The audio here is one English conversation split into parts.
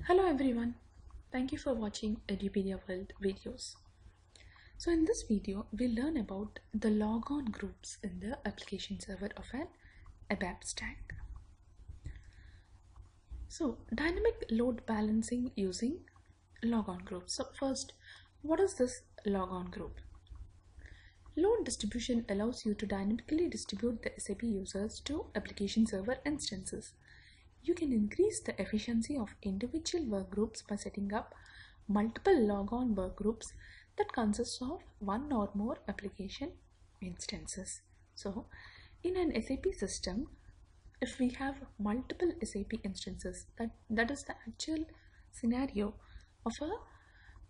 Hello everyone, thank you for watching Edupedia World videos. So in this video, we learn about the logon groups in the application server of an ABAP stack. So dynamic load balancing using logon groups. So first, what is this logon group? Load distribution allows you to dynamically distribute the SAP users to application server instances. You can increase the efficiency of individual work groups by setting up multiple logon work groups that consist of one or more application instances. So, in an SAP system, if we have multiple SAP instances, that is the actual scenario of a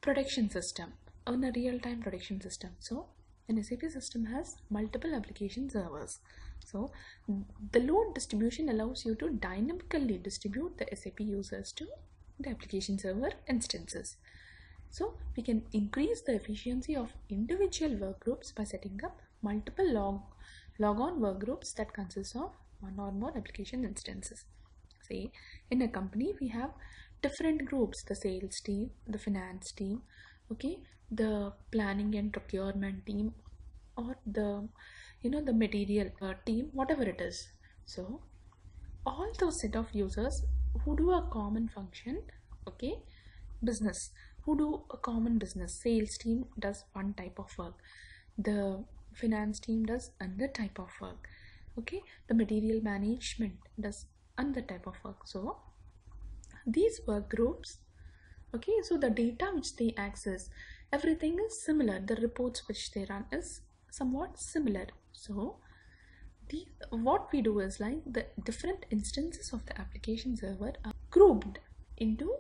production system, on a real-time production system. So, an SAP system has multiple application servers. So the load distribution allows you to dynamically distribute the SAP users to the application server instances. So we can increase the efficiency of individual work groups by setting up multiple logon work groups that consist of one or more application instances. Say in a company we have different groups, the sales team, the finance team, okay, the planning and procurement team, or the material team, whatever it is. So all those set of users who do a common function, okay, business, who do a common business. Sales team does one type of work, the finance team does another type of work, okay, the material management does another type of work. So these work groups, okay, so the data which they access, everything is similar. The reports which they run is somewhat similar. So what we do is, like, the different instances of the application server are grouped into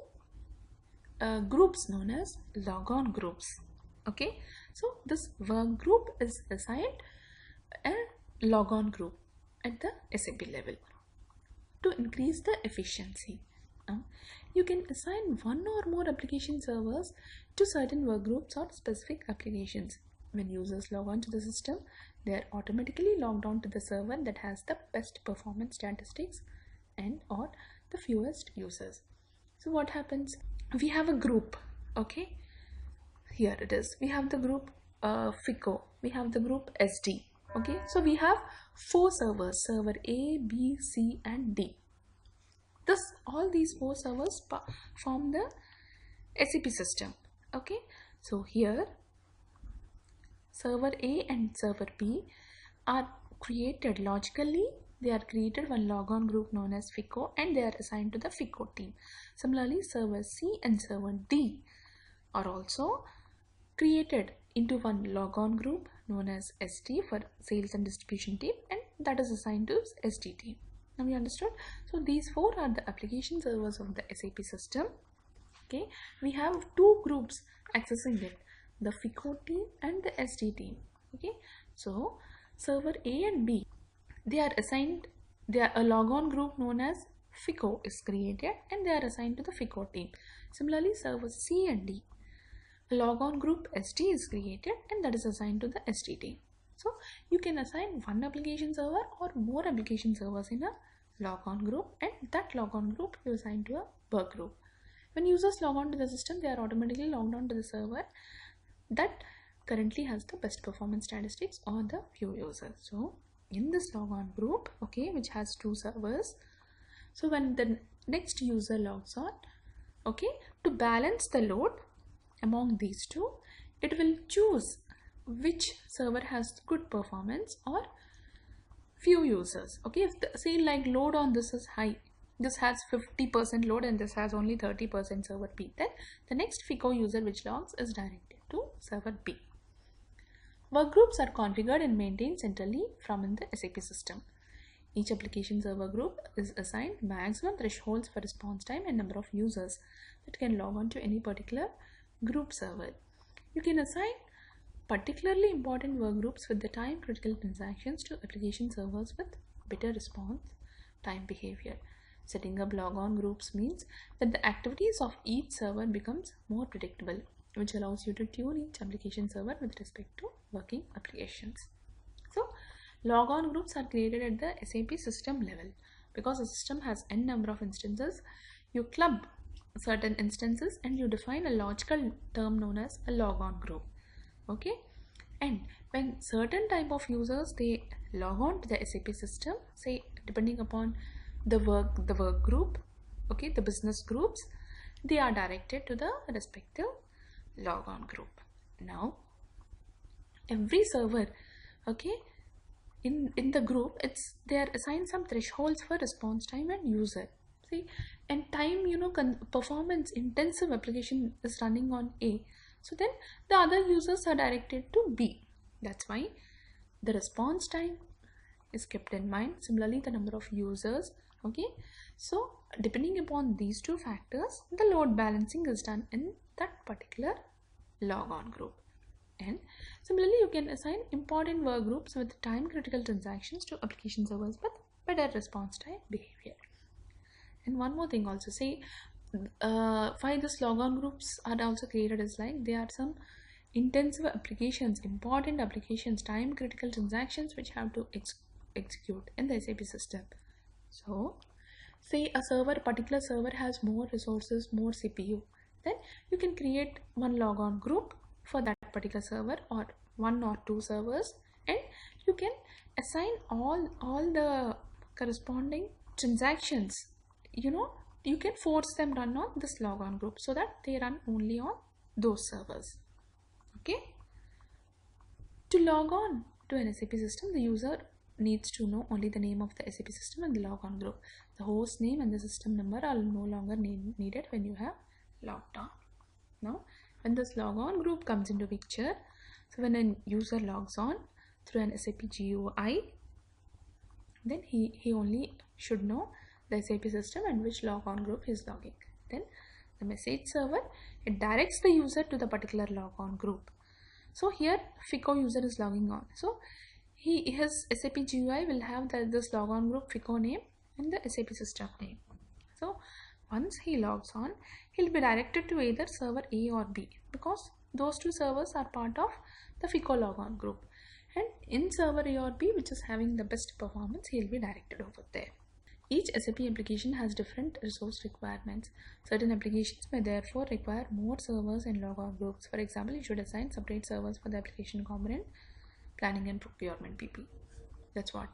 groups known as logon groups. Okay, so this work group is assigned a logon group at the SAP level to increase the efficiency. You can assign one or more application servers to certain work groups or specific applications. When users log on to the system, they are automatically logged on to the server that has the best performance statistics and or the fewest users. So what happens? We have a group, okay? Here it is. We have the group FICO. We have the group SD. Okay, so we have 4 servers, server A, B, C and D. All these 4 servers form the SAP system. Okay, so here server A and server B are created logically. They are created one logon group known as FICO and they are assigned to the FICO team. Similarly, server C and server D are also created into one logon group known as SD for sales and distribution team, and that is assigned to SD team. Now we understood. So these 4 are the application servers of the SAP system. Okay, we have 2 groups accessing it, the FICO team and the SD team. Okay, so server A and B, they are a logon group known as FICO is created and they are assigned to the FICO team. Similarly, server C and D, a logon group SD is created and that is assigned to the SD team. So you can assign one application server or more application servers in a logon group, and that logon group you assign to a work group. When users log on to the system, they are automatically logged on to the server that currently has the best performance statistics or the few users. So in this logon group, okay, which has 2 servers, so when the next user logs on, okay, to balance the load among these 2, it will choose which server has good performance or few users. Okay, if say like load on this is high, this has 50% load and this has only 30% server B, then the next FICO user which logs is directed to server B. Work groups are configured and maintained centrally from in the SAP system. Each application server group is assigned maximum thresholds for response time and number of users that can log on to any particular group server. You can assign particularly important work groups with the time critical transactions to application servers with better response time behavior. Setting up logon groups means that the activities of each server becomes more predictable, which allows you to tune each application server with respect to working applications. So logon groups are created at the SAP system level. Because a system has n number of instances, you club certain instances, and you define a logical term known as a logon group. Okay, and when certain type of users they log on to the SAP system, say depending upon the work group, okay, the business groups, they are directed to the respective logon group. Now every server, okay, in the group, they are assigned some thresholds for response time and user. See, and time, performance intensive application is running on A, so then the other users are directed to B. That's why the response time is kept in mind. Similarly, the number of users. Okay, so depending upon these two factors, the load balancing is done in that particular logon group. And similarly, you can assign important work groups with time critical transactions to application servers with better response time behavior. And one more thing also, say why this logon groups are also created is like there are some intensive applications, important applications, time critical transactions which have to execute in the SAP system. So say a particular server has more resources, more CPU, then you can create one logon group for that particular server or one or two servers, and you can assign all the corresponding transactions. You can force them run on this logon group so that they run only on those servers. Okay, to log on to an SAP system, the user needs to know only the name of the SAP system and the logon group. The host name and the system number are no longer needed when you have logged on. Now when this logon group comes into picture, so when a user logs on through an SAP GUI, then he only should know the SAP system and which logon group he is logging. Then the message server, it directs the user to the particular logon group. So here FICO user is logging on, so his SAP GUI will have this logon group FICO name and the SAP system name. So once he logs on, he'll be directed to either server A or B, because those two servers are part of the FICO logon group, and in server A or B, which is having the best performance, he'll be directed over there. Each SAP application has different resource requirements. Certain applications may therefore require more servers and logon groups. For example, you should assign separate servers for the application component, planning and procurement PP. That's what.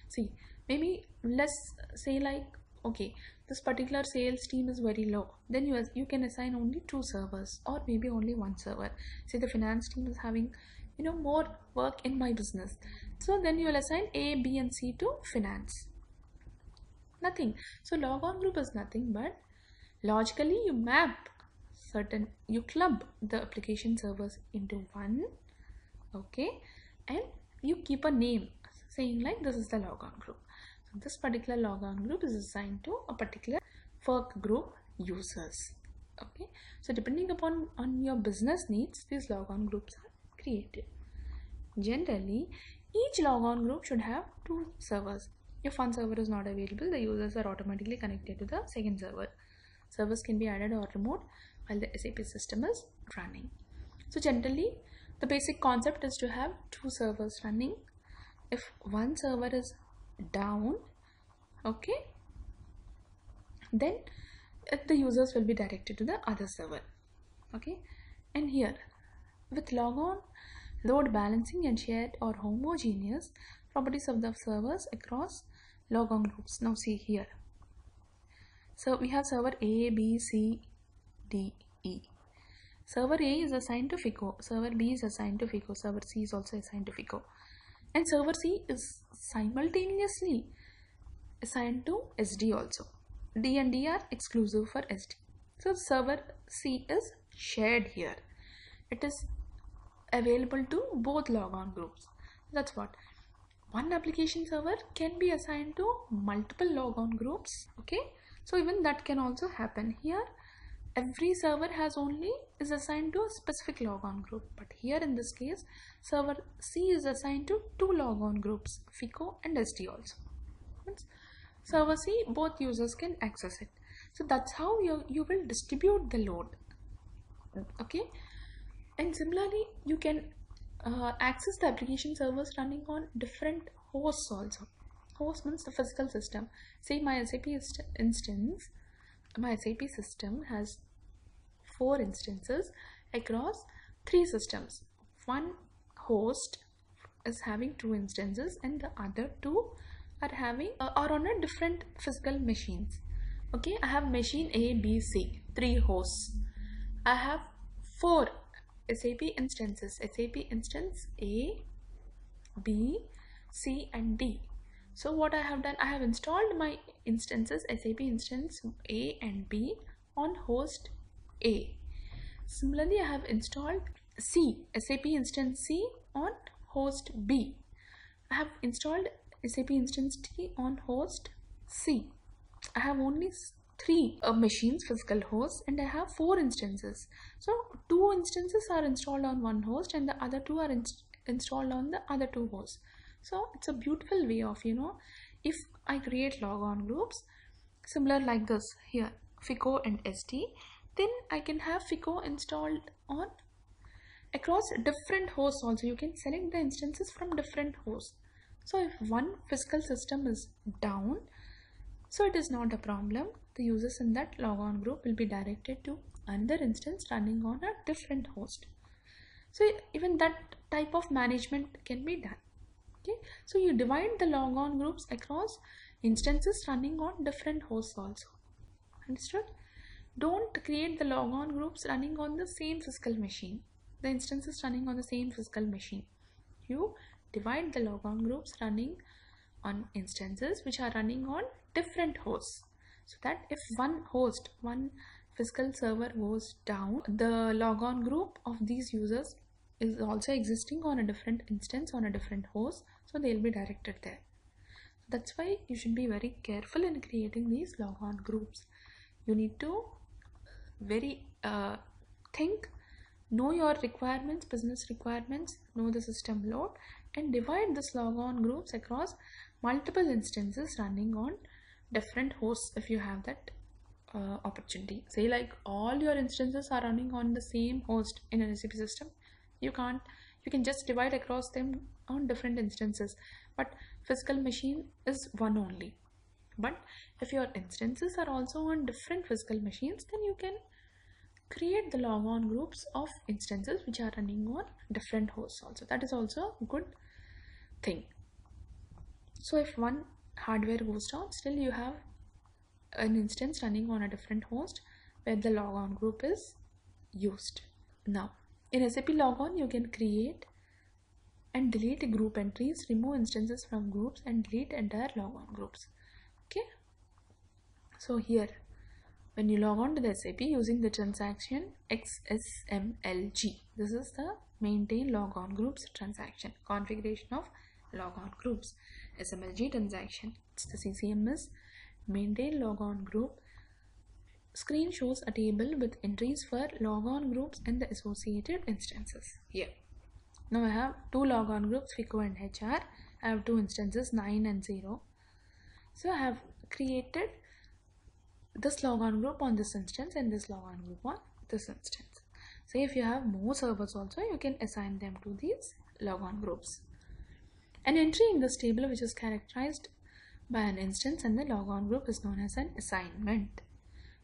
See, maybe let's say like, okay, this particular sales team is very low, then you can assign only 2 servers or maybe only 1 server. Say the finance team is having more work in my business, so then you will assign A, B and C to finance. Nothing. So logon group is nothing but logically you club the application servers into one, okay, and you keep a name saying like this is the logon group. So this particular logon group is assigned to a particular work group users. Okay, so depending upon your business needs, these logon groups are created. Generally, each logon group should have 2 servers. If one server is not available, the users are automatically connected to the second server. Servers can be added or removed while the SAP system is running. So generally, the basic concept is to have 2 servers running. If one server is down, okay, then the users will be directed to the other server. Okay, and here with logon, load balancing and shared or homogeneous properties of the servers across logon groups. Now see here, so we have server A, B, C, D, E. Server A is assigned to FICO, server B is assigned to FICO, server C is also assigned to FICO, and server C is simultaneously assigned to SD also. D and D are exclusive for SD. So server C is shared here. It is available to both logon groups. That's what. One application server can be assigned to multiple logon groups. Okay, so even that can also happen. Here every server is assigned to a specific logon group, but here in this case server C is assigned to 2 logon groups, FICO and SD also. Once server C, both users can access it. So that's how you will distribute the load. Okay, and similarly you can access the application servers running on different hosts also. Host means the physical system. Say my SAP instance my SAP system has 4 instances across 3 systems. One host is having 2 instances and the other 2 are having are on a different physical machines. Okay, I have machine A, B, C, 3 hosts. I have 4 SAP instances, SAP instance A, B, C and D. So what I have done, I have installed my instances, SAP instance A and B on host A. Similarly, I have installed SAP instance C on host B. I have installed SAP instance T on host C. I have only 3 machines, physical hosts, and I have 4 instances. So 2 instances are installed on one host and the other 2 are installed on the other 2 hosts. So it's a beautiful way of, if I create logon groups similar like this here, FICO and ST, then I can have FICO installed on across different hosts also. You can select the instances from different hosts. So if one physical system is down, so it is not a problem. The users in that logon group will be directed to another instance running on a different host. So even that type of management can be done. Okay, so you divide the logon groups across instances running on different hosts also. Understood? Don't create the logon groups running on the same physical machine. The instances running on the same physical machine. You divide the logon groups running on instances which are running on different hosts, so that if one physical server goes down, the logon group of these users is also existing on a different instance on a different host, so they'll be directed there. That's why you should be very careful in creating these logon groups. You need to know your requirements, business requirements, know the system load, and divide this logon groups across multiple instances running on different hosts if you have that opportunity. Say like all your instances are running on the same host in an SAP system, you can just divide across them on different instances, but physical machine is one only. But if your instances are also on different physical machines, then you can create the logon groups of instances which are running on different hosts also. That is also a good thing. So if one hardware goes down, still you have an instance running on a different host where the logon group is used. Now in SAP Logon, you can create and delete group entries, remove instances from groups, and delete entire logon groups. Okay, so here when you log on to the SAP using the transaction XSMLG, this is the maintain logon groups transaction, configuration of logon groups, SMLG transaction. It's the CCM is maintain logon group. Screen shows a table with entries for logon groups and the associated instances. Here now I have 2 logon groups, FICO and HR. I have 2 instances, 9 and 0. So I have created this logon group on this instance and this logon group on this instance. So if you have more servers also, you can assign them to these logon groups. An entry in this table which is characterized by an instance and the logon group is known as an assignment.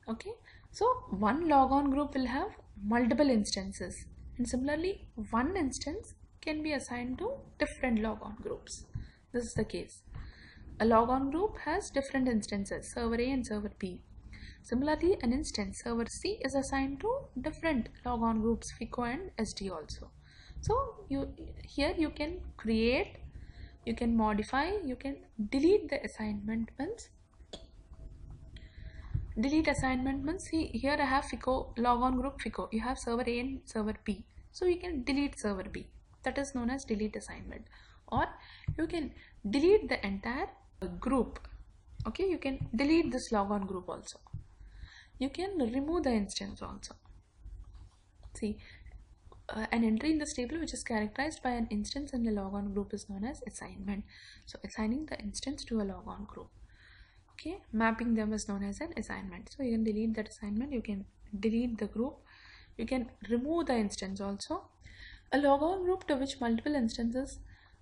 Okay, so one logon group will have multiple instances, and similarly one instance can be assigned to different logon groups. This is the case. A logon group has different instances, server A and server B. Similarly, an instance, server C, is assigned to different logon groups, FICO and SD also. So here you can create, you can modify, you can delete the assignment means. Delete assignment means, see here I have FICO, logon group FICO. You have server A and server B. So you can delete server B. That is known as delete assignment. Or you can delete the entire group. Okay, you can delete this logon group also. You can remove the instance also. See, an entry in this table which is characterized by an instance in the logon group is known as assignment. So assigning the instance to a logon group. Okay, mapping them is known as an assignment. So you can delete that assignment, you can delete the group, you can remove the instance also. A logon group to which multiple instances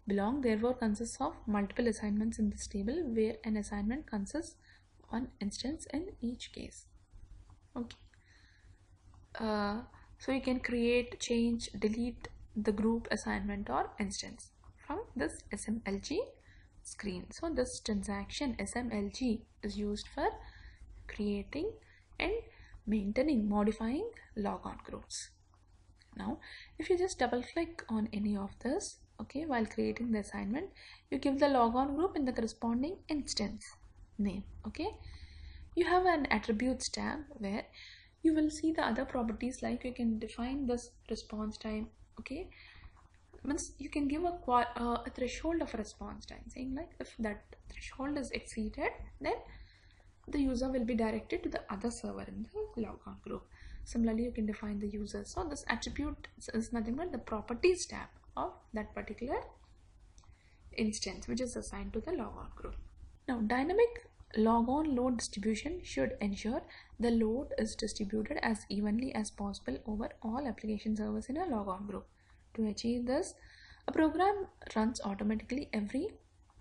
belong therefore consists of multiple assignments in this table, where an assignment consists one instance in each case. Okay. So you can create, change, delete the group, assignment or instance from this SMLG screen. So this transaction SMLG is used for creating and maintaining, modifying logon groups. Now if you just double click on any of this, okay, while creating the assignment, you give the logon group in the corresponding instance name. Okay, you have an attributes tab where you will see the other properties, like you can define this response time. Okay, means you can give a threshold of response time, saying like if that threshold is exceeded, then the user will be directed to the other server in the logon group. Similarly, you can define the user. So this attribute is nothing but the properties tab of that particular instance which is assigned to the logon group. Now dynamic logon load distribution should ensure the load is distributed as evenly as possible over all application servers in a logon group. To achieve this, a program runs automatically every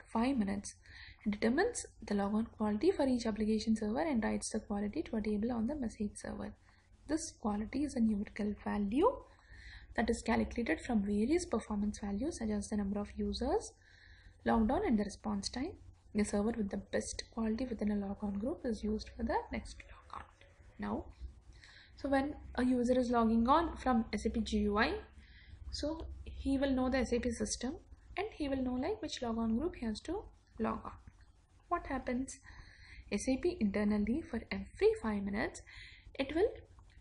5 minutes and determines the logon quality for each application server and writes the quality to a table on the message server. This quality is a numerical value that is calculated from various performance values such as the number of users logged on and the response time. The server with the best quality within a logon group is used for the next logon. Now, so when a user is logging on from SAP GUI, so he will know the SAP system and he will know like which logon group he has to log on. What happens? SAP internally for every 5 minutes, it will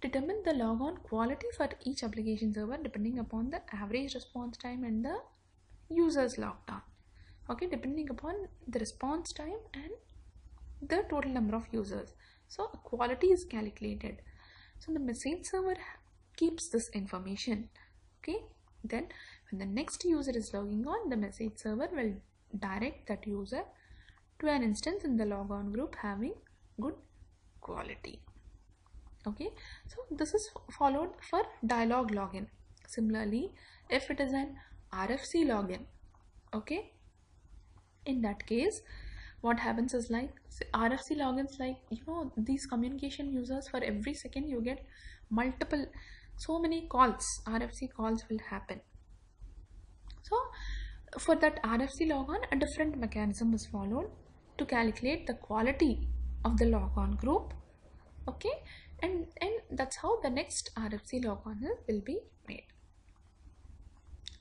determine the logon quality for each application server depending upon the average response time and the users logged on. Okay, depending upon the response time and the total number of users. So quality is calculated. So the message server keeps this information. Okay, then when the next user is logging on, the message server will direct that user to an instance in the logon group having good quality. Okay, so this is followed for dialog login. Similarly, if it is an RFC login, okay, in that case what happens is like RFC logins, like these communication users, for every second you get so many calls, RFC calls will happen. So for that RFC logon, a different mechanism is followed to calculate the quality of the logon group. Okay, and that's how the next RFC logon will be made.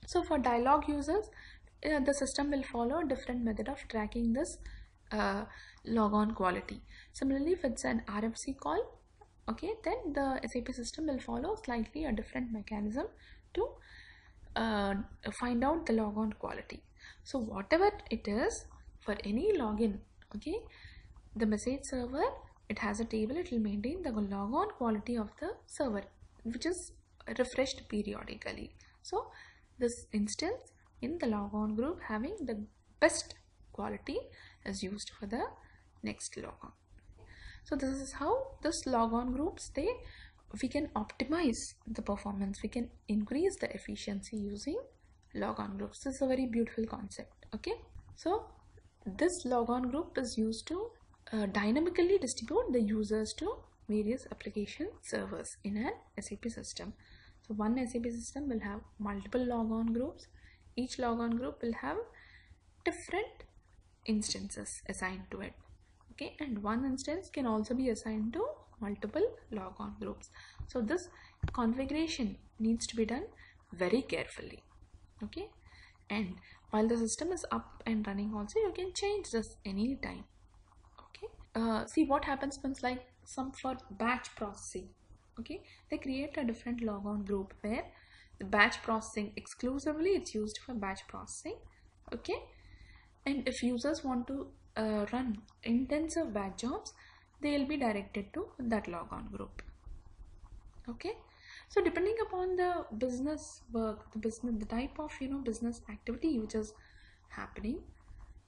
So for dialog users, the system will follow a different method of tracking this logon quality. Similarly, if it's an RFC call, okay, then the SAP system will follow slightly a different mechanism to find out the logon quality. So whatever it is, for any login, okay, the message server, it has a table, it will maintain the logon quality of the server, which is refreshed periodically. So this instance in the logon group having the best quality is used for the next logon. So this is how this logon groups, we can optimize the performance, we can increase the efficiency using logon groups. This is a very beautiful concept. Okay, so this logon group is used to dynamically distribute the users to various application servers in an SAP system. So one SAP system will have multiple logon groups. Each logon group will have different instances assigned to it. Okay, and one instance can also be assigned to multiple logon groups. So this configuration needs to be done very carefully. Okay, and while the system is up and running also, you can change this anytime. Okay, see what happens once, like some for batch processing. Okay, they create a different logon group where the batch processing exclusively it's used for batch processing. Okay, and if users want to run intensive batch jobs, they will be directed to that logon group. Okay, so depending upon the business work, the type of business activity which is happening,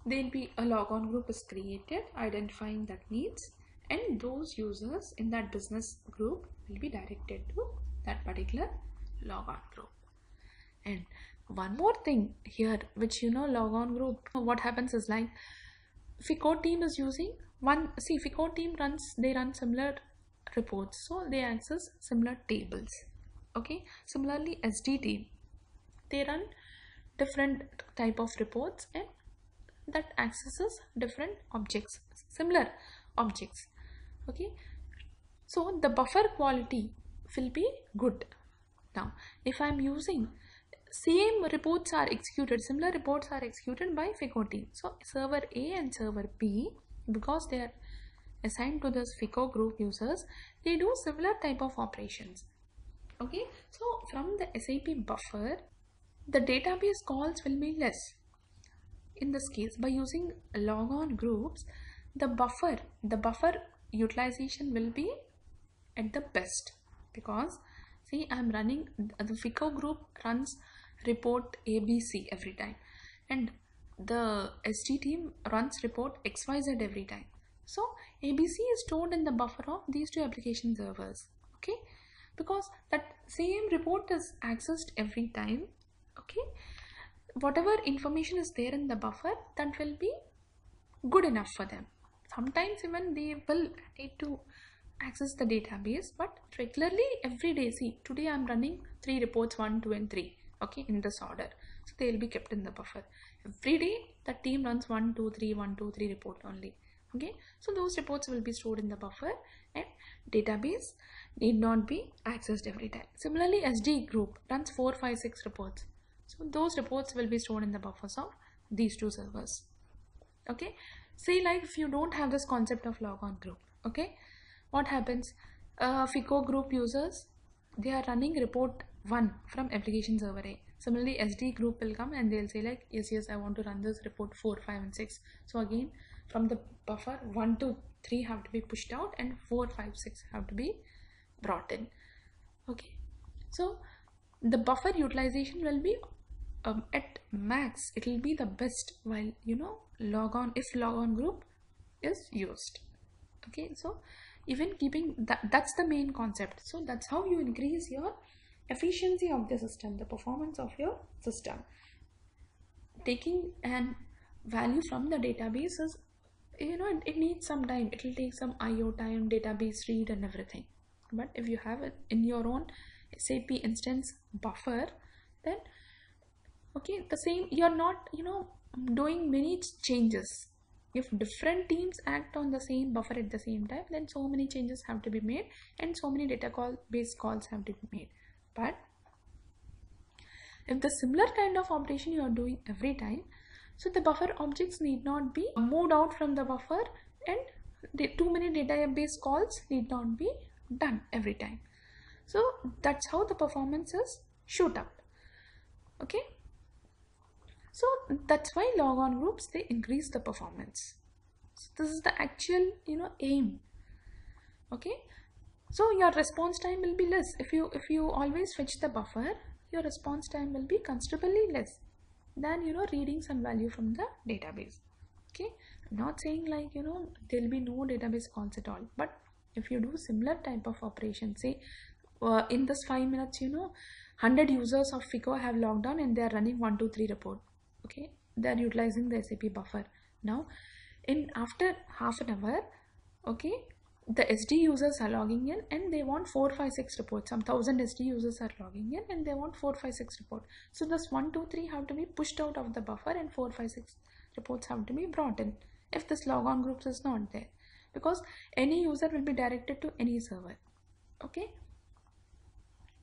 there will be a logon group is created identifying that needs, and those users in that business group will be directed to that particular logon group. And one more thing here, which logon group, what happens is like FICO team is using FICO team run similar reports, so they access similar tables. Okay, similarly SD team, they run different type of reports and that accesses different objects, similar objects. Okay, so the buffer quality will be good. Now if I'm using same reports are executed, similar reports are executed by FICO team, so server A and server B, because they are assigned to this FICO group users, they do similar type of operations. Okay, so from the SAP buffer the database calls will be less. In this case, by using logon groups, the buffer utilization will be at the best, because see, I'm running the FICO group runs report ABC every time, and the SD team runs report XYZ every time. So ABC is stored in the buffer of these two application servers. Okay, because that same report is accessed every time. Okay, whatever information is there in the buffer, that will be good enough for them. Sometimes even they will need to access the database, but regularly every day, see, today I'm running 3 reports, 1, 2 and 3, okay, in this order, so they will be kept in the buffer. Every day the team runs 1, 2, 3, 1, 2, 3 report only. Okay, so those reports will be stored in the buffer and database need not be accessed every time. Similarly, SD group runs 4, 5, 6 reports, so those reports will be stored in the buffers of these two servers. Okay, say like if you don't have this concept of logon group, okay, what happens? FICO group users, they are running report 1 from application server A. Similarly, SD group will come and they'll say like, yes, I want to run this report 4, 5 and 6. So again, from the buffer 1 to 3 have to be pushed out and 4, 5, 6 have to be brought in. Okay, so the buffer utilization will be at max, it will be the best while logon, if logon group is used. Okay, so even keeping that's the main concept. So that's how you increase your efficiency of the system, the performance of your system. Taking an value from the database is, it needs some time, it will take some IO time, database read and everything. But if you have it in your own SAP instance buffer, then okay, the same, you're not doing many changes. If different teams act on the same buffer at the same time, then so many changes have to be made and so many database calls have to be made. But if the similar kind of operation you are doing every time, so the buffer objects need not be moved out from the buffer and too many database calls need not be done every time. So that's how the performance is shoot up. Okay, so that's why logon groups, they increase the performance. So this is the actual aim. Okay, so your response time will be less. If you always fetch the buffer, your response time will be considerably less than reading some value from the database. Okay, I'm not saying like there will be no database calls at all, but if you do similar type of operation, say in this 5 minutes 100 users of FICO have logged on and they are running 1, 2, 3 report. Okay, they are utilizing the SAP buffer. Now after half an hour, okay, the SD users are logging in and they want 4, 5, 6 reports. Some 1000 SD users are logging in and they want 4, 5, 6 report. So this 1, 2, 3 have to be pushed out of the buffer and 4, 5, 6 reports have to be brought in if this logon groups is not there, because any user will be directed to any server. Okay,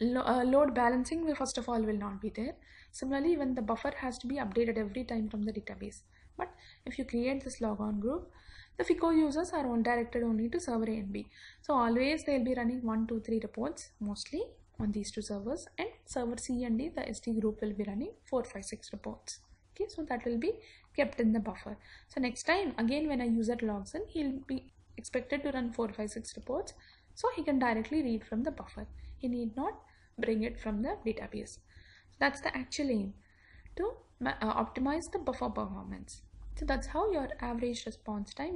load balancing will first of all will not be there. Similarly, when the buffer has to be updated every time from the database. But if you create this logon group, the FICO users are all directed only to server A and B. So always they will be running 1, 2, 3 reports mostly on these two servers, and server C and D, the SD group, will be running 4, 5, 6 reports. Okay, so that will be kept in the buffer. So next time again when a user logs in, he'll be expected to run 4, 5, 6 reports, so he can directly read from the buffer. He need not bring it from the database. So that's the actual aim, to optimize the buffer performance. So that's how your average response time,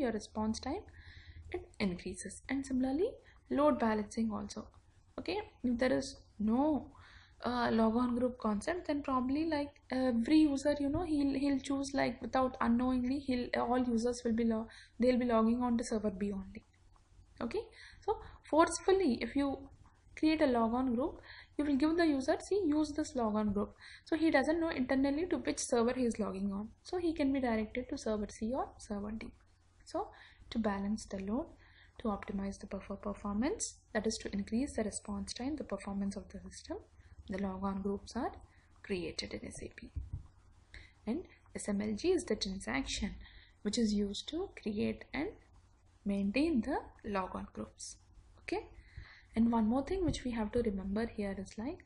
it increases. And similarly, load balancing also. Okay, if there is no logon group concept, then probably like every user he'll choose, like without unknowingly, all users will be they'll be logging on to server B only. Okay, so forcefully, if you create a logon group, you will give the user, see, use this logon group. So he doesn't know internally to which server he is logging on. So he can be directed to server C or server D. So to balance the load, to optimize the performance, that is to increase the response time, the performance of the system, the logon groups are created in SAP. And SMLG is the transaction which is used to create and maintain the logon groups. Okay. And one more thing which we have to remember here is like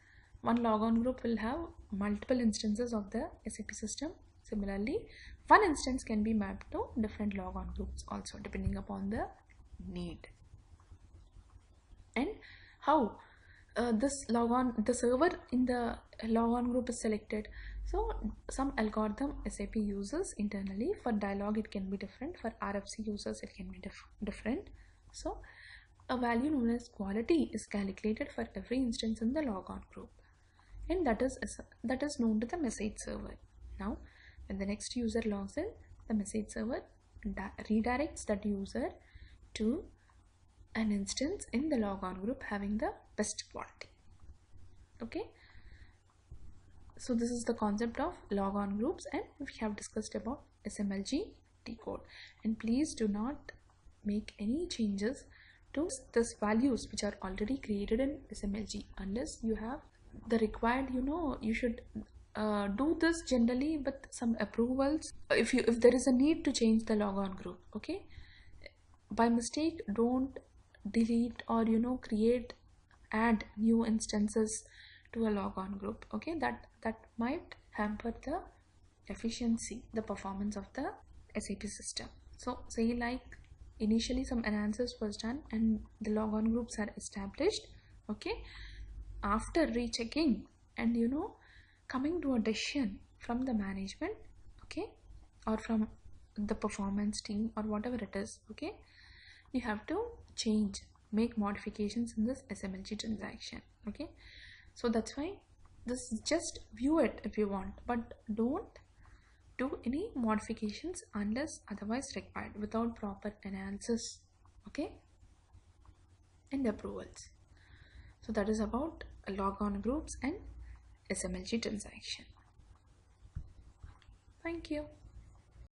one logon group will have multiple instances of the SAP system. Similarly, one instance can be mapped to different logon groups also depending upon the need. And how this logon, the server in the logon group is selected. So some algorithm SAP uses internally. For dialog it can be different, for RFC users it can be different. So a value known as quality is calculated for every instance in the logon group, and that is known to the message server. Now when the next user logs in, the message server redirects that user to an instance in the logon group having the best quality. Okay, so this is the concept of logon groups, and we have discussed about SMLG decode. And please do not make any changes to these values which are already created in SMLG unless you have the required, you should do this generally with some approvals. If there is a need to change the logon group, okay, by mistake don't delete or add new instances to a logon group. Okay, that might hamper the efficiency, the performance of the SAP system. So say like initially some analysis was done and the logon groups are established. Okay, after rechecking and coming to a decision from the management, okay, or from the performance team or whatever it is, okay, you have to make modifications in this SMLG transaction. Okay, so that's why this is just view it if you want, but don't do any modifications unless otherwise required without proper analysis, okay, and approvals. So that is about logon groups and SMLG transaction. Thank you.